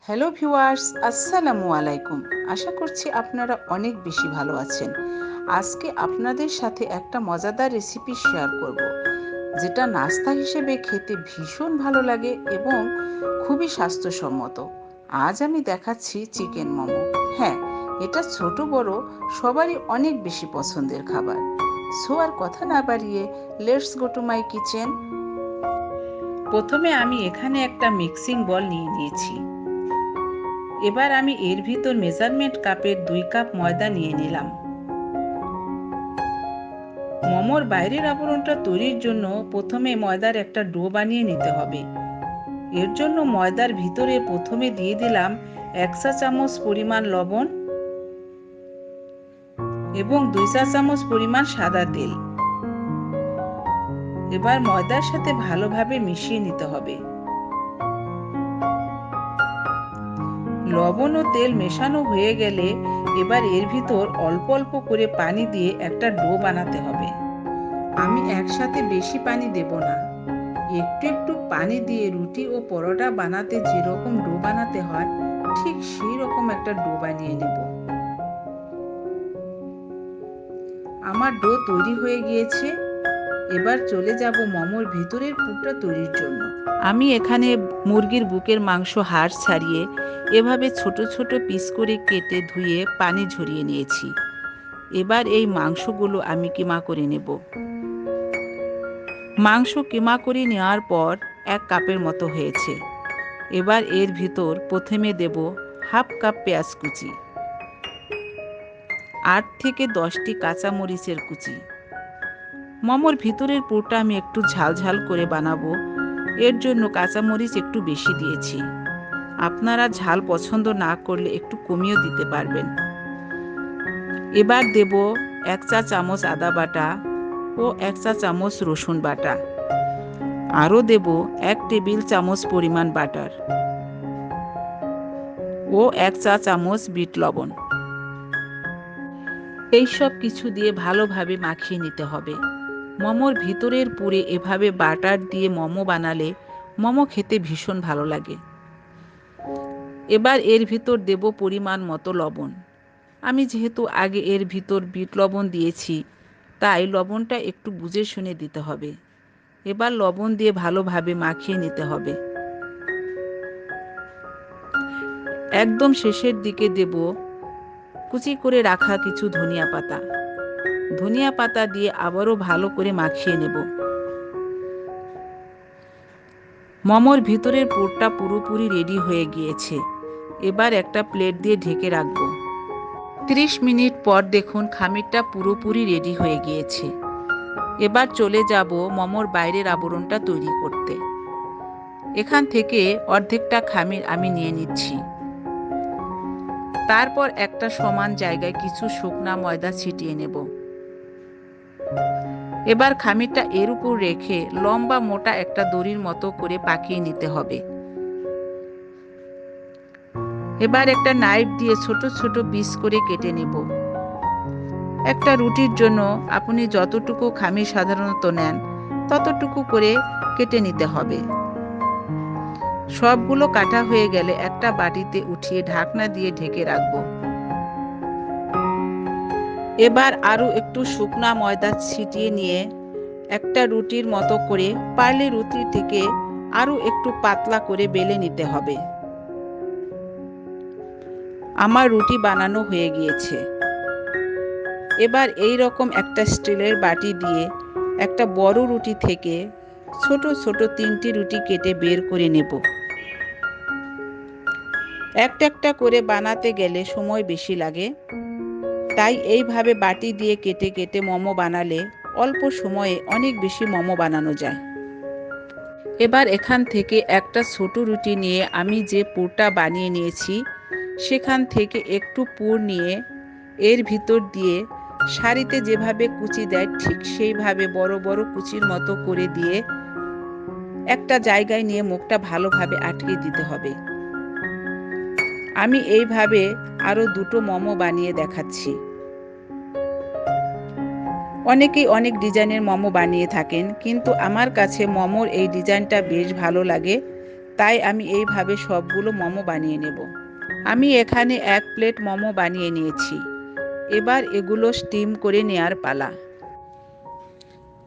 Hello viewers, আসসালামু আলাইকুম। আশা করছি আপনারা অনেক বেশি ভালো আছেন। আজকে আপনাদের সাথে একটা মজাদার রেসিপি শেয়ার করব, যেটা নাস্তা হিসেবে খেতে ভীষণ ভালো লাগে এবং খুবই স্বাস্থ্যসম্মত। আজ আমি দেখাচ্ছি চিকেন মোমো। হ্যাঁ, এটা ছোট বড় সবারই অনেক বেশি পছন্দের খাবার। সো আর কথা না বাড়িয়ে let's go to my kitchen. প্রথমে আমি এখানে একটা মিক্সিং বল নিয়ে নিয়েছি। এবার আমি এর ভিতর মেজারমেন্ট কাপের 2 কাপ ময়দা নিয়ে নিলাম। মোমোর বাইরের আবরণটা তৈরির জন্য প্রথমে ময়দার একটা ডো বানিয়ে নিতে হবে। এর জন্য ময়দার ভিতরে প্রথমে দিয়ে দিলাম 1 চা চামচ পরিমাণ লবণ এবং 2 চা চামচ পরিমাণ সাদা তেল। এবার ময়দার সাথে ভালোভাবে মিশিয়ে নিতে হবে। লবণ ও তেল মেশানো হয়ে গেলে এবার এর ভিতর অল্প অল্প করে পানি দিয়ে একটা ডো বানাতে হবে। আমি একসাথে বেশি পানি দেব না, একটু একটু পানি দিয়ে রুটি ও পরোটা বানাতে যেরকম ডো বানাতে হয় ঠিক সেই রকম একটা ডো বানিয়ে নেব। আমার ডো তৈরি হয়ে গিয়েছে। এবার চলে যাব মোমোর ভিতরের পুরটা তৈরির জন্য। আমি এখানে মুরগির বুকের মাংস হাড় ছাড়িয়ে এভাবে ছোট ছোট পিস করে কেটে ধুয়ে পানি ঝরিয়ে নিয়েছি। এবার এই মাংসগুলো আমি কিমা করে নেব। মাংস কিমা করে নেওয়ার পর 1 কাপের মতো হয়েছে। এবার এর ভিতর প্রথমে দেব হাফ কাপ পেঁয়াজ কুচি, 8 থেকে 10টি কাঁচামরিচের কুচি। মোমোর ভিতরের পুরটা আমি একটু ঝাল ঝাল করে বানাবো, এর জন্য কাঁচামরিচ একটু বেশি দিয়েছি। আপনারা ঝাল পছন্দ না করলে একটু কমিয়েও দিতে পারবেন। এবার দেব 1 চা চামচ আদা বাটা ও 1 চা চামচ রসুন বাটা। আরও দেব 1 টেবিল চামচ পরিমাণ বাটার ও 1 চা চামচ বিট লবণ। এই সব কিছু দিয়ে ভালোভাবে মাখিয়ে নিতে হবে। মোমোর ভিতরের পুরে এভাবে বাটার দিয়ে মোমো বানালে মোমো খেতে ভীষণ ভালো লাগে। এবার এর ভিতর দেব পরিমাণ মতো লবণ। আমি যেহেতু আগে এর ভিতর বিট লবণ দিয়েছি, তাই লবণটা একটু বুঝে শুনে দিতে হবে। এবার লবণ দিয়ে ভালোভাবে মাখিয়ে নিতে হবে। একদম শেষের দিকে দেব কুচি করে রাখা কিছু ধনিয়া পাতা। ধনিয়া পাতা দিয়ে আবারও ভালো করে মাখিয়ে নেব। মোমোর ভিতরের পুরটা পুরোপুরি রেডি হয়ে গিয়েছে। এবার একটা প্লেট দিয়ে ঢেকে রাখব। 30 মিনিট পর দেখুন খামিরটা পুরোপুরি রেডি হয়ে গিয়েছে। এবার চলে যাব মোমোর বাইরের আবরণটা তৈরি করতে। এখান থেকে অর্ধেকটা খামির আমি নিয়ে নিচ্ছি। তারপর একটা সমান জায়গায় কিছু শুকনা ময়দা ছিটিয়ে নেব। এবার খামিরটা এর উপর রেখে লম্বা মোটা একটা দড়ির মতো করে পাকিয়ে নিতে হবে। এবার একটা নাইফ দিয়ে ছোট ছোট পিস করে কেটে নেব। একটা রুটির জন্য আপনি যতটুকু খামির সাধারণত নেন ততটুকু করে কেটে নিতে হবে। সবগুলো কাটা হয়ে গেলে একটা বাটিতে উঠিয়ে ঢাকনা দিয়ে ঢেকে রাখব। এবার আরও একটু শুকনা ময়দা ছিটিয়ে নিয়ে একটা রুটির মতো করে পারলে রুটি থেকে আরও একটু পাতলা করে বেলে নিতে হবে। আমার রুটি বানানো হয়ে গিয়েছে। এবার এই রকম একটা স্টিলের বাটি দিয়ে একটা বড় রুটি থেকে ছোট ছোট 3টি রুটি কেটে বের করে নেব। একটা একটা করে বানাতে গেলে সময় বেশি লাগে, তাই এইভাবে বাটি দিয়ে কেটে কেটে মোমো বানালে অল্প সময়ে অনেক বেশি মোমো বানানো যায়। এবার এখান থেকে একটা ছোট রুটি নিয়ে আমি যে পুরটা বানিয়ে নিয়েছি সেখান থেকে একটু পুর নিয়ে এর ভিতর দিয়ে সারিতে যেভাবে কুচি দেয় ঠিক সেইভাবে বড় বড় কুচির মতো করে দিয়ে একটা জায়গায় নিয়ে মুখটা ভালোভাবে আটকে দিতে হবে। আমি এইভাবে আরও 2টো মোমো বানিয়ে দেখাচ্ছি। অনেকেই অনেক ডিজাইনের মোমো বানিয়ে থাকেন, কিন্তু আমার কাছে মোমোর এই ডিজাইনটা বেশ ভালো লাগে, তাই আমি এইভাবে সবগুলো মোমো বানিয়ে নেব। আমি এখানে 1 প্লেট মোমো বানিয়ে নিয়েছি। এবার এগুলো স্টিম করে নেয়ার পালা।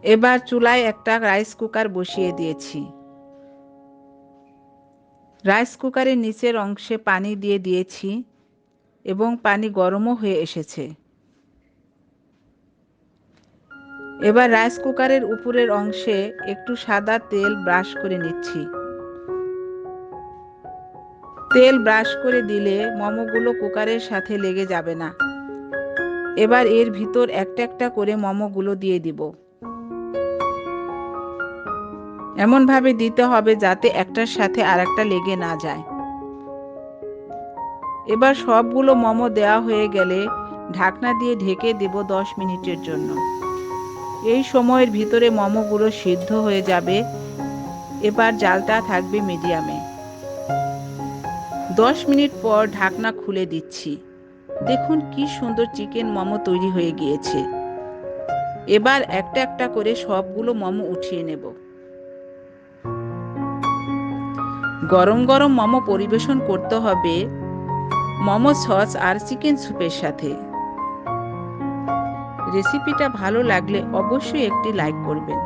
এবার চুলায় একটা রাইস কুকার বসিয়ে দিয়েছি। রাইস কুকারের নিচের অংশে পানি দিয়ে দিয়েছি এবং পানি গরমও হয়ে এসেছে। এবার রাইস কুকারের উপরের অংশে একটু সাদা তেল ব্রাশ করে নিচ্ছি। তেল ব্রাশ করে দিলে মোমোগুলো কুকারের সাথে লেগে যাবে না। এবার এর ভিতর একটা একটা করে মোমোগুলো দিয়ে দিব। এমনভাবে দিতে হবে যাতে একটার সাথে আরেকটা লেগে না যায়। এবার সবগুলো মোমো দেওয়া হয়ে গেলে ঢাকনা দিয়ে ঢেকে দেব 10 মিনিটের জন্য। এই সময়ের ভিতরে মোমোগুলো সিদ্ধ হয়ে যাবে। এবার জালটা থাকবে মিডিয়ামে। 10 মিনিট পর ঢাকনা খুলে দিচ্ছি। দেখুন কি সুন্দর চিকেন মোমো তৈরি হয়ে গিয়েছে। এবার একটা একটা করে সবগুলো মোমো উঠিয়ে নেব। গরম গরম মোমো পরিবেশন করতে হবে মোমো সস আর চিকেন স্যুপের সাথে। রেসিপিটা ভালো লাগলে অবশ্যই একটি লাইক করবেন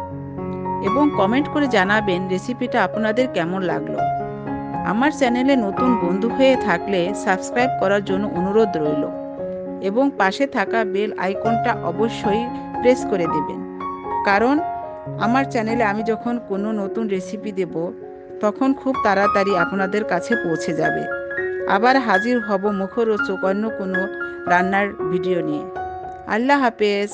এবং কমেন্ট করে জানাবেন রেসিপিটা আপনাদের কেমন লাগলো। আমার চ্যানেলে নতুন বন্ধু হয়ে থাকলে সাবস্ক্রাইব করার জন্য অনুরোধ রইল এবং পাশে থাকা বেল আইকনটা অবশ্যই প্রেস করে দেবেন, কারণ আমার চ্যানেলে আমি যখন কোনো নতুন রেসিপি দেব তখন খুব তাড়াতাড়ি আপনাদের কাছে পৌঁছে যাবে। আবার হাজির হব মুখরোচক অন্য কোনো রান্নার ভিডিও নিয়ে। আল্লাহ হাফেজ।